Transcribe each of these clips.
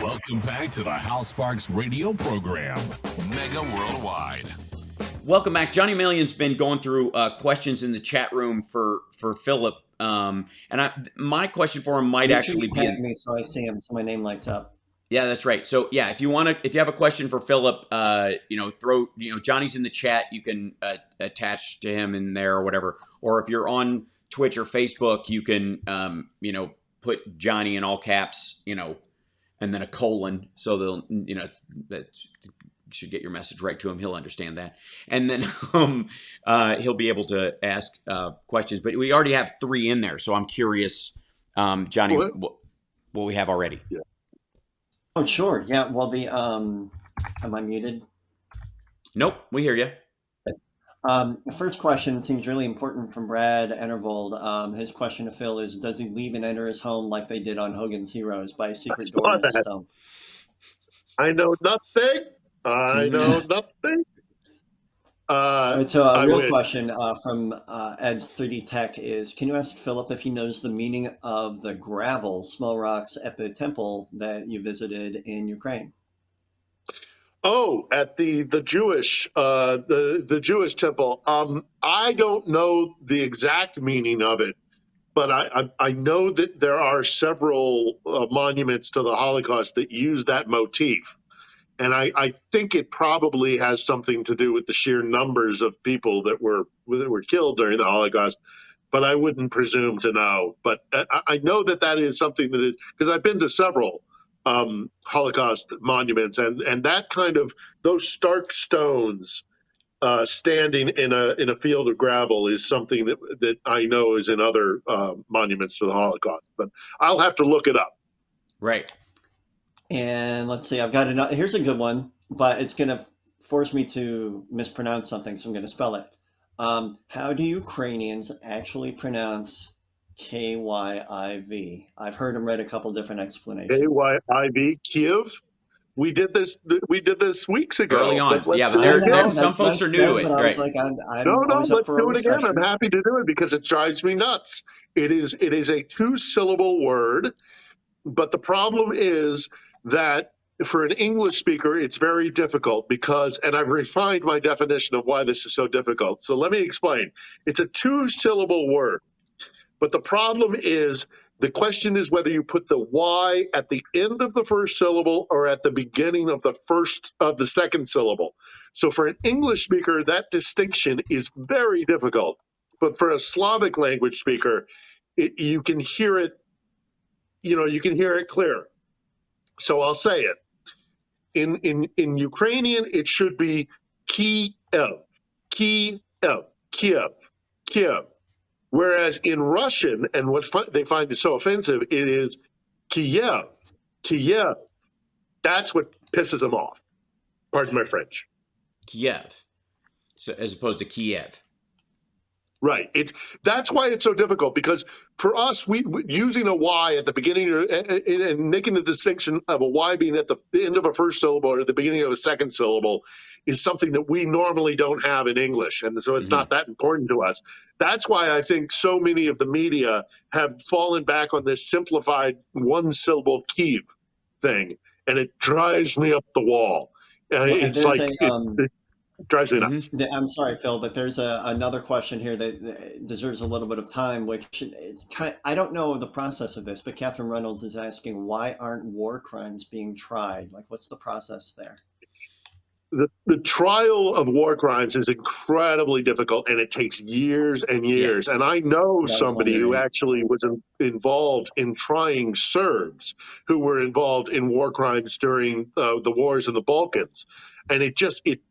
Welcome back to the House Sparks radio program, Mega Worldwide. Welcome back. Johnny Million's been going through questions in the chat room for Philip, my question for him might actually be me so I see him, so my name lights up. Yeah, that's right. So yeah, if you have a question for Philip, Johnny's in the chat. You can attach to him in there or whatever. Or if you're on Twitch or Facebook, you can put Johnny in all caps, and then a colon, so they'll that you should get your message right to him. He'll understand that, and then he'll be able to ask questions. But we already have 3 in there, so I'm curious, Johnny, what we have already. Yeah. Oh, sure. Yeah. Well, am I muted? Nope, we hear you. The first question seems really important from Brad Enervold. His question to Phil is, does he leave and enter his home like they did on Hogan's Heroes by a secret door in his stone? I know nothing. I know nothing. So a real question from Ed's 3D Tech is, can you ask Philip if he knows the meaning of the gravel, small rocks at the temple that you visited in Ukraine? Oh, at the Jewish the Jewish temple. I don't know the exact meaning of it, but I know that there are several monuments to the Holocaust that use that motif. And I think it probably has something to do with the sheer numbers of people that were killed during the Holocaust, but I wouldn't presume to know. But I know that is something that is, because I've been to several Holocaust monuments, and that kind of, those stark stones standing in a field of gravel is something that I know is in other monuments to the Holocaust. But I'll have to look it up. Right. And let's see, I've got another. Here's a good one, but it's going to force me to mispronounce something, so I'm going to spell it. How do Ukrainians actually pronounce K-Y-I-V? I've heard them read a couple different explanations. K-Y-I-V, Kiev. We did this weeks ago. Early on, but some folks are new to it. But I was like, I'm let's do it again. I'm happy to do it because it drives me nuts. It is a 2-syllable word, but the problem is that for an English speaker, it's very difficult because, and I've refined my definition of why this is so difficult. So let me explain. It's a 2-syllable word, but the problem is, the question is whether you put the Y at the end of the first syllable or at the beginning of the second syllable. So for an English speaker, that distinction is very difficult. But for a Slavic language speaker, you can hear it. You can hear it clear. So I'll say it. In Ukrainian, it should be Kiev, Kiev, Kiev, Kiev. Whereas in Russian, and what they find is so offensive, it is Kiev, Kiev. That's what pisses them off. Pardon my French. Kiev, so as opposed to Kiev. Right. That's why it's so difficult, because for us, we using a Y at the beginning and making the distinction of a Y being at the end of a first syllable or at the beginning of a second syllable is something that we normally don't have in English. And so it's not that important to us. That's why I think so many of the media have fallen back on this simplified 1-syllable Kiev thing. And it drives me up the wall. It's like... It drives me nuts. I'm sorry, Phil, but there's another question here that deserves a little bit of time, which I don't know the process of this, but Catherine Reynolds is asking, why aren't war crimes being tried? Like, what's the process there? The trial of war crimes is incredibly difficult, and it takes years and years. Yeah. And I know somebody who actually was involved in trying Serbs who were involved in war crimes during the wars in the Balkans. And it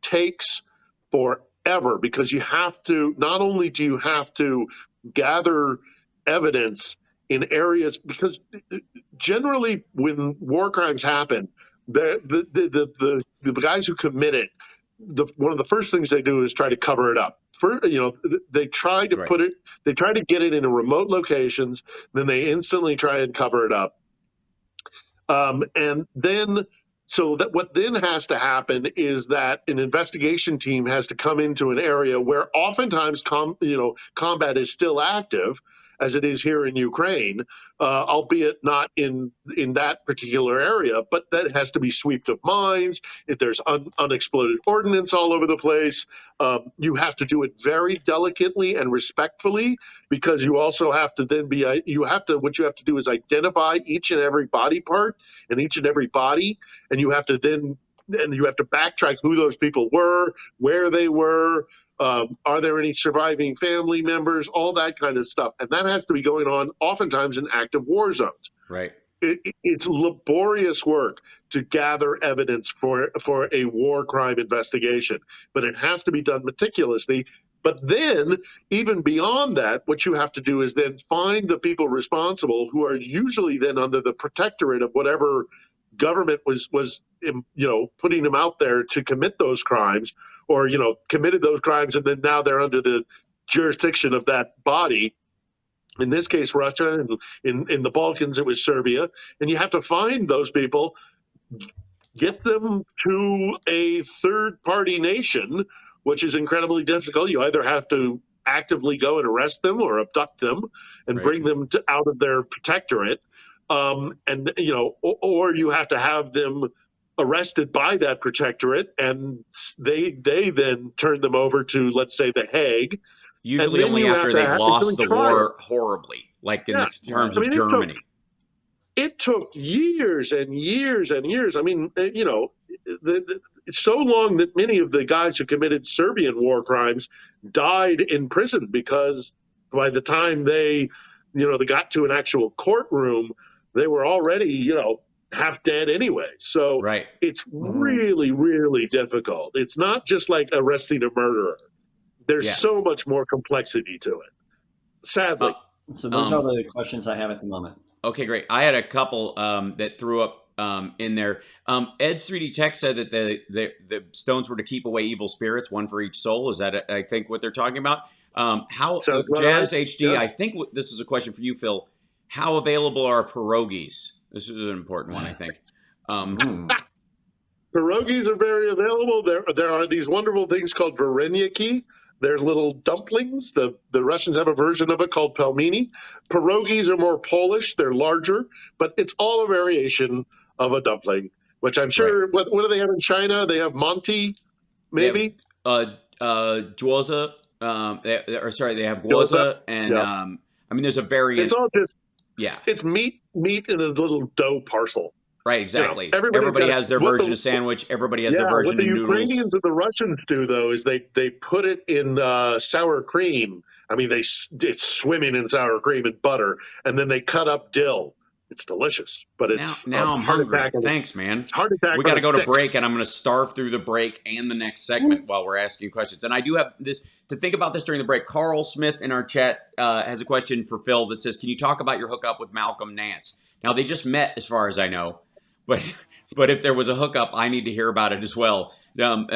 takes forever, because you have to, not only do you have to gather evidence in areas, because generally when war crimes happen, the guys who commit it, one of the first things they do is try to cover it up. They try to put it, they try to get it in remote locations, then they instantly try and cover it up. And then, so that what then has to happen is that an investigation team has to come into an area where oftentimes combat is still active, as it is here in Ukraine, albeit not in that particular area. But that has to be swept of mines. If there's unexploded ordnance all over the place, you have to do it very delicately and respectfully, because you also have to then be what you have to do is identify each and every body part and each and every body, and you have to backtrack who those people were, where they were. Are there any surviving family members? All that kind of stuff. And that has to be going on oftentimes in active war zones. Right. It's laborious work to gather evidence for a war crime investigation, but it has to be done meticulously. But then, even beyond that, what you have to do is then find the people responsible, who are usually then under the protectorate of whatever government was putting them out there to commit those crimes, or committed those crimes, and then now they're under the jurisdiction of that body. In this case, Russia, and in the Balkans, it was Serbia. And you have to find those people, get them to a third-party nation, which is incredibly difficult. You either have to actively go and arrest them or abduct them and bring them out of their protectorate, or you have to have them arrested by that protectorate, and they then turn them over to, let's say, The Hague. Usually only after they've lost the war horribly, like in terms of Germany. It took years and years and years. I mean, it's so long that many of the guys who committed Serbian war crimes died in prison, because by the time they got to an actual courtroom, they were already, half dead anyway. So it's really, really difficult. It's not just like arresting a murderer. There's so much more complexity to it, sadly. So those are the questions I have at the moment. Okay, great. I had a couple that threw up in there. Ed's 3D Tech said that the stones were to keep away evil spirits, one for each soul. Is that, I think, what they're talking about? Jazz HD, I think this is a question for you, Phil. How available are pierogies? This is an important one, I think. Pierogies are very available. There are these wonderful things called vareniki. They're little dumplings. The Russians have a version of it called pelmeni. Pierogies are more Polish. They're larger, but it's all a variation of a dumpling, which I'm sure, what do they have in China? They have Monty, maybe? Gyoza. They have gyoza, and there's a variant. It's all just, it's meat in a little dough parcel. Right, exactly. Everybody has their version of sandwich. Everybody has their version of noodles. What the Ukrainians and the Russians do, though, is they put it in sour cream. I mean, it's swimming in sour cream and butter, and then they cut up dill. It's delicious, but it's now I'm hungry. Thanks, man. It's heart attack. We got to go to break, and I'm going to starve through the break and the next segment while we're asking questions. And I do have this to think about this during the break. Carl Smith in our chat has a question for Phil that says, "Can you talk about your hookup with Malcolm Nance?" Now they just met, as far as I know. But if there was a hookup, I need to hear about it as well. So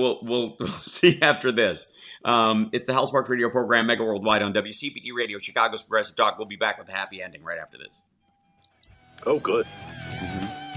we'll see after this. It's the Hal Sparks Radio program, Mega Worldwide on WCPT Radio, Chicago's Progressive Talk. We'll be back with a happy ending right after this. Oh, good. Mm-hmm.